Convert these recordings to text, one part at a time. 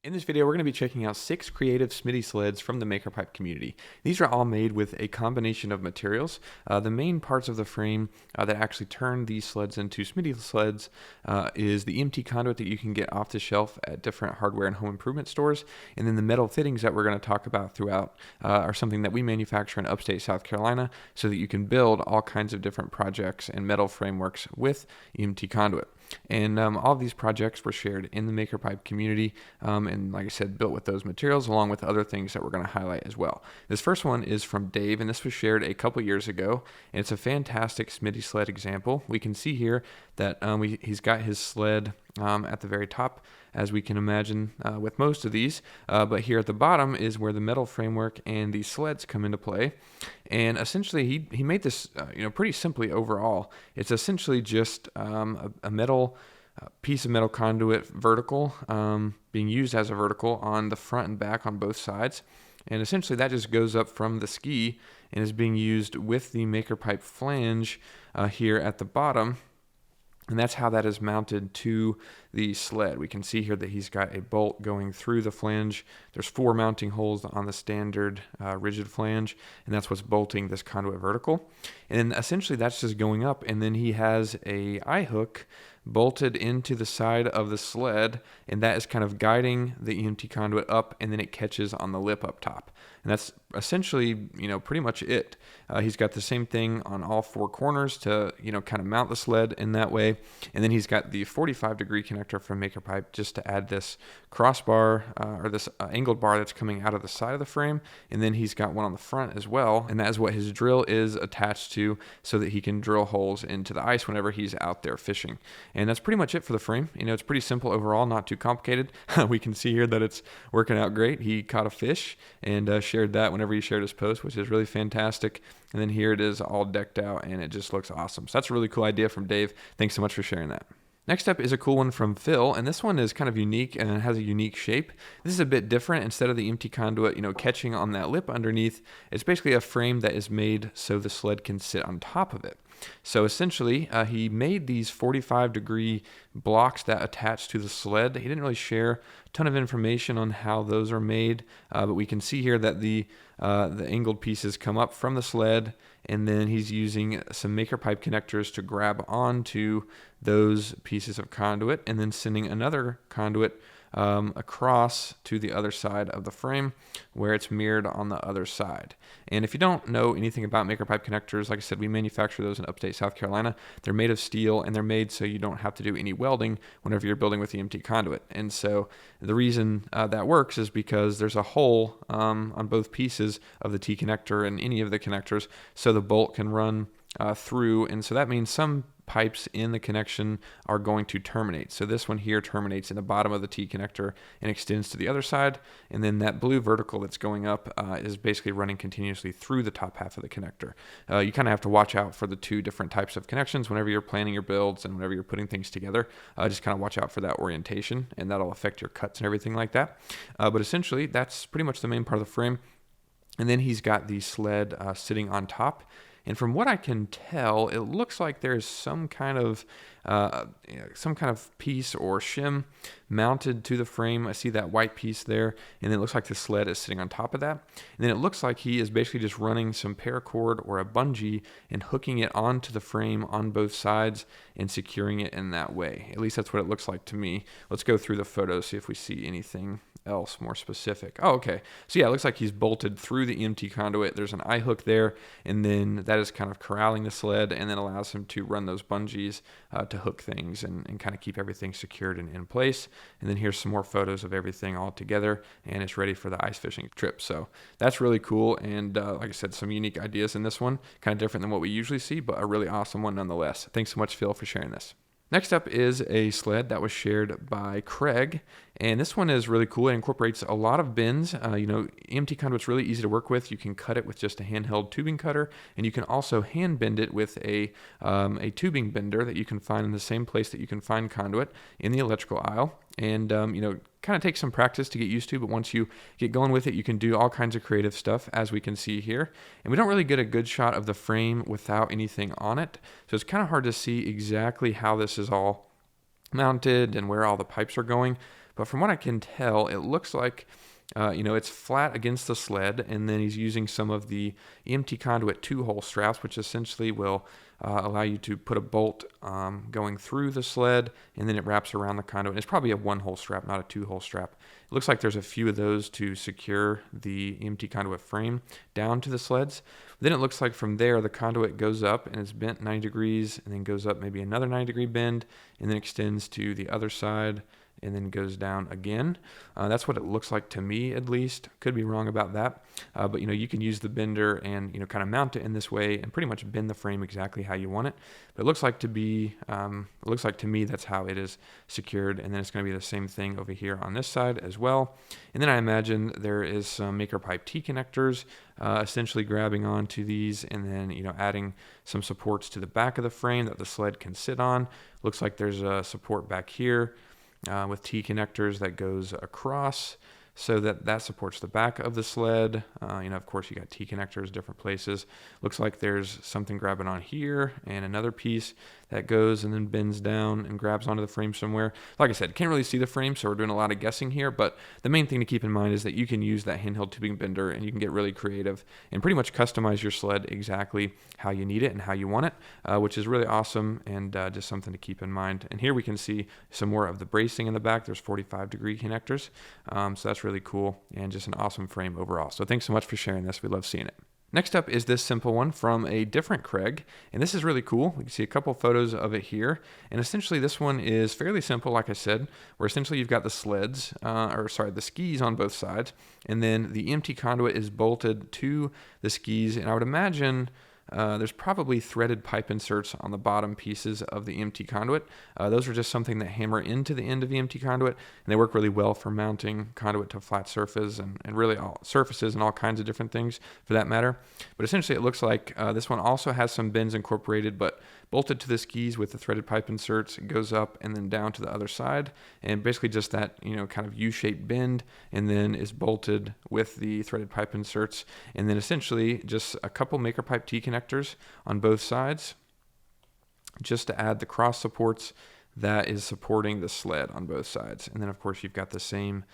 In this video, we're going to be checking out 6 creative Smitty sleds from the MakerPipe community. These are all made with a combination of materials. The main parts of the frame that actually turn these sleds into Smitty sleds is the EMT conduit that you can get off the shelf at different hardware and home improvement stores. And then the metal fittings that we're going to talk about throughout are something that we manufacture in upstate South Carolina so that you can build all kinds of different projects and metal frameworks with EMT conduit. And all of these projects were shared in the MakerPipe community, and like I said, built with those materials along with other things that we're going to highlight as well. This first one is from Dave, and this was shared a couple years ago, and it's a fantastic Smitty sled example. We can see here that he's got his sled at the very top, as we can imagine with most of these, but here at the bottom is where the metal framework and the sleds come into play. And essentially he made this pretty simply overall. It's essentially just a metal piece of metal conduit vertical being used as a vertical on the front and back on both sides, and essentially that just goes up from the ski and is being used with the MakerPipe flange here at the bottom. And that's how that is mounted to the sled. We can see here that he's got a bolt going through the flange. There's 4 mounting holes on the standard rigid flange, and that's what's bolting this conduit vertical. And essentially that's just going up, and then he has a eye hook bolted into the side of the sled, and that is kind of guiding the EMT conduit up, and then it catches on the lip up top. And that's essentially, pretty much it. He's got the same thing on all 4 corners to, kind of mount the sled in that way. And then he's got the 45-degree connector from MakerPipe just to add this crossbar or this angled bar that's coming out of the side of the frame. And then he's got one on the front as well. And that is what his drill is attached to so that he can drill holes into the ice whenever he's out there fishing. And that's pretty much it for the frame. It's pretty simple overall, not too complicated. We can see here that it's working out great. He caught a fish and shared that whenever he shared his post, which is really fantastic. And then here it is all decked out, and it just looks awesome. So that's a really cool idea from Dave. Thanks so much for sharing that. Next up is a cool one from Phil, and this one is kind of unique and it has a unique shape. This is a bit different. Instead of the empty conduit, catching on that lip underneath, it's basically a frame that is made so the sled can sit on top of it. So essentially, he made these 45-degree blocks that attach to the sled. He didn't really share a ton of information on how those are made, but we can see here that the angled pieces come up from the sled, and then he's using some MakerPipe connectors to grab onto those pieces of conduit, and then sending another conduit across to the other side of the frame where it's mirrored on the other side. And if you don't know anything about MakerPipe connectors, like I said, we manufacture those in upstate South Carolina. They're made of steel, and they're made so you don't have to do any welding whenever you're building with the EMT conduit. And so the reason that works is because there's a hole on both pieces of the T connector and any of the connectors, so the bolt can run through. And so that means some pipes in the connection are going to terminate. So this one here terminates in the bottom of the T connector and extends to the other side. And then that blue vertical that's going up is basically running continuously through the top half of the connector. You kind of have to watch out for the 2 different types of connections whenever you're planning your builds and whenever you're putting things together. Just kind of watch out for that orientation, and that'll affect your cuts and everything like that. But essentially, that's pretty much the main part of the frame. And then he's got the sled sitting on top. And from what I can tell, it looks like there's some kind of piece or shim mounted to the frame. I see that white piece there, and it looks like the sled is sitting on top of that. And then it looks like he is basically just running some paracord or a bungee and hooking it onto the frame on both sides and securing it in that way. At least that's what it looks like to me. Let's go through the photos, see if we see anything else more specific. Oh, okay. So yeah, it looks like he's bolted through the EMT conduit. There's an eye hook there, and then that is kind of corralling the sled and then allows him to run those bungees to hook things and kind of keep everything secured and in place. And then here's some more photos of everything all together, and it's ready for the ice fishing trip. So that's really cool. And like I said, some unique ideas in this one, kind of different than what we usually see, but a really awesome one nonetheless. Thanks so much, Phil, for sharing this. Next up is a sled that was shared by Craig, and this one is really cool. It incorporates a lot of bends. EMT conduit's really easy to work with. You can cut it with just a handheld tubing cutter, and you can also hand bend it with a tubing bender that you can find in the same place that you can find conduit in the electrical aisle. And, kind of takes some practice to get used to, but once you get going with it, you can do all kinds of creative stuff, as we can see here. And we don't really get a good shot of the frame without anything on it, so it's kind of hard to see exactly how this is all mounted and where all the pipes are going. but from what I can tell, it looks like it's flat against the sled, and then he's using some of the EMT Conduit 2-hole straps, which essentially will allow you to put a bolt going through the sled, and then it wraps around the conduit. And it's probably a 1-hole strap, not a 2-hole strap. It looks like there's a few of those to secure the EMT Conduit frame down to the sleds. Then it looks like from there, the conduit goes up and it's bent 90 degrees, and then goes up maybe another 90-degree bend, and then extends to the other side, and then goes down again. That's what it looks like to me, at least. Could be wrong about that. But you can use the bender and kind of mount it in this way and pretty much bend the frame exactly how you want it. But it looks like to me that's how it is secured. And then it's going to be the same thing over here on this side as well. And then I imagine there is some maker pipe T connectors, essentially grabbing onto these, and then adding some supports to the back of the frame that the sled can sit on. Looks like there's a support back here with T connectors that goes across, so that supports the back of the sled. Of course, you got T connectors different places. Looks like there's something grabbing on here, and another piece that goes and then bends down and grabs onto the frame somewhere. Like I said, can't really see the frame, so we're doing a lot of guessing here, but the main thing to keep in mind is that you can use that handheld tubing bender, and you can get really creative and pretty much customize your sled exactly how you need it and how you want it, which is really awesome, and just something to keep in mind. And here we can see some more of the bracing in the back. There's 45-degree connectors, so that's really cool, and just an awesome frame overall. So thanks so much for sharing this. We love seeing it. Next up is this simple one from a different Craig, and this is really cool. We can see a couple photos of it here, and essentially this one is fairly simple, like I said, where essentially you've got the the skis on both sides, and then the EMT conduit is bolted to the skis, and I would imagine there's probably threaded pipe inserts on the bottom pieces of the EMT conduit. Those are just something that hammer into the end of the EMT conduit, and they work really well for mounting conduit to flat surfaces and really all surfaces and all kinds of different things for that matter. But essentially it looks like this one also has some bends incorporated, but bolted to the skis with the threaded pipe inserts. It goes up and then down to the other side, and basically just that kind of U-shaped bend, and then is bolted with the threaded pipe inserts, and then essentially just a couple maker pipe T connectors on both sides just to add the cross supports that is supporting the sled on both sides. And then of course you've got the same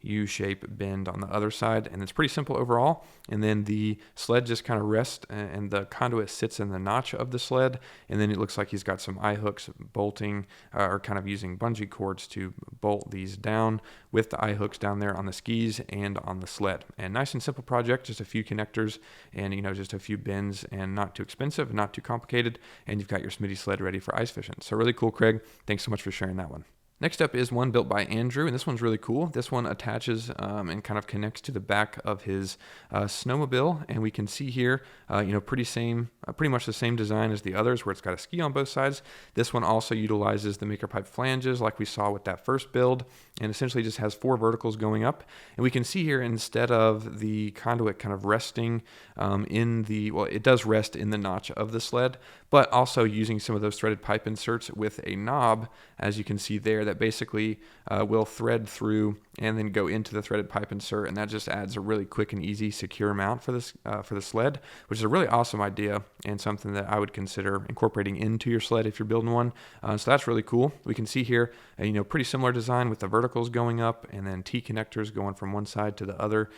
U-shape bend on the other side, and it's pretty simple overall. And then the sled just kind of rests, and the conduit sits in the notch of the sled, and then it looks like he's got some eye hooks bolting or kind of using bungee cords to bolt these down with the eye hooks down there on the skis and on the sled. And nice and simple project, just a few connectors and just a few bends, and not too expensive and not too complicated, and you've got your Smitty sled ready for ice fishing. So really cool, Craig. Thanks so much for sharing that one. Next up is one built by Andrew, and this one's really cool. This one attaches and kind of connects to the back of his snowmobile, and we can see here, pretty much the same design as the others, where it's got a ski on both sides. This one also utilizes the maker pipe flanges, like we saw with that first build, and essentially just has 4 verticals going up. And we can see here, instead of the conduit kind of resting it does rest in the notch of the sled, but also using some of those threaded pipe inserts with a knob, as you can see there, that basically will thread through and then go into the threaded pipe insert, and that just adds a really quick and easy secure mount for this for the sled, which is a really awesome idea and something that I would consider incorporating into your sled if you're building one. So that's really cool. We can see here pretty similar design with the verticals going up, and then T connectors going from one side to the other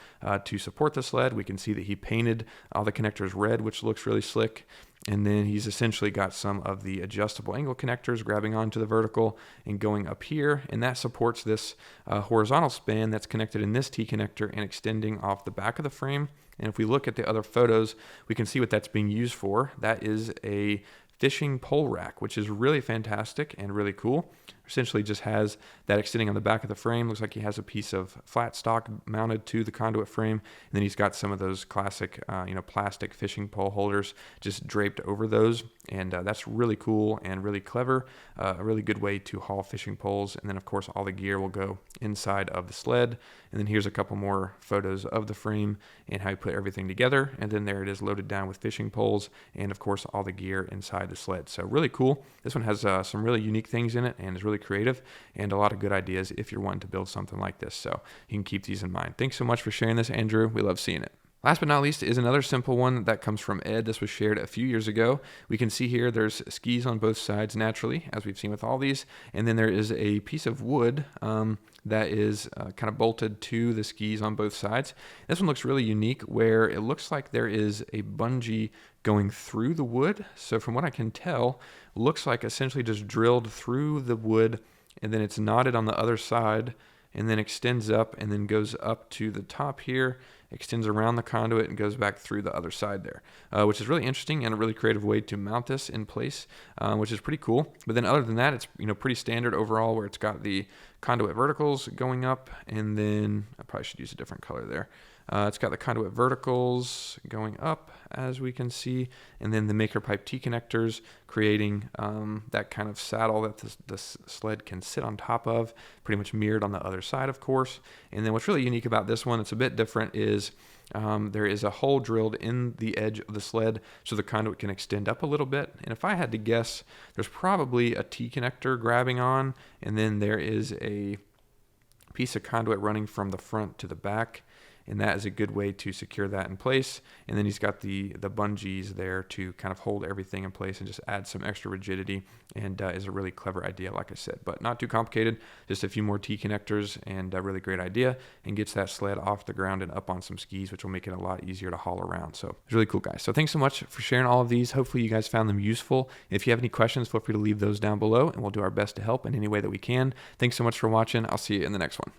to support the sled. We can see that he painted all the connectors red, which looks really slick. And then he's essentially got some of the adjustable angle connectors grabbing onto the vertical and going up here, and that supports this horizontal span that's connected in this T connector and extending off the back of the frame. And if we look at the other photos, we can see what that's being used for. That is a fishing pole rack, which is really fantastic and really cool. Essentially just has that extending on the back of the frame. Looks like he has a piece of flat stock mounted to the conduit frame, and then he's got some of those classic plastic fishing pole holders just draped over those, and that's really cool and really clever. A really good way to haul fishing poles. And then of course all the gear will go inside of the sled. And then here's a couple more photos of the frame and how you put everything together, and then there it is loaded down with fishing poles, and of course all the gear inside the sled. So really cool. This one has some really unique things in it, and is really creative, and a lot of good ideas if you're wanting to build something like this. So you can keep these in mind. Thanks so much for sharing this, Andrew. We love seeing it. Last but not least is another simple one that comes from Ed. This was shared a few years ago. We can see here there's skis on both sides naturally, as we've seen with all these, and then there is a piece of wood that is kind of bolted to the skis on both sides. This one looks really unique where it looks like there is a bungee going through the wood. So from what I can tell, looks like essentially just drilled through the wood, and then it's knotted on the other side, and then extends up and then goes up to the top here, extends around the conduit and goes back through the other side there, which is really interesting and a really creative way to mount this in place, which is pretty cool. But then other than that, it's pretty standard overall, where it's got the conduit verticals going up, and then I probably should use a different color there. It's got the conduit verticals going up, as we can see, and then the maker pipe T-connectors creating that kind of saddle that the sled can sit on top of, pretty much mirrored on the other side, of course. And then what's really unique about this one, it's a bit different, is there is a hole drilled in the edge of the sled so the conduit can extend up a little bit. And if I had to guess, there's probably a T-connector grabbing on, and then there is a piece of conduit running from the front to the back, and that is a good way to secure that in place. And then he's got the bungees there to kind of hold everything in place and just add some extra rigidity, and is a really clever idea, like I said, but not too complicated. Just a few more T-connectors, and a really great idea, and gets that sled off the ground and up on some skis, which will make it a lot easier to haul around. So it's really cool, guys. So thanks so much for sharing all of these. Hopefully you guys found them useful. If you have any questions, feel free to leave those down below, and we'll do our best to help in any way that we can. Thanks so much for watching. I'll see you in the next one.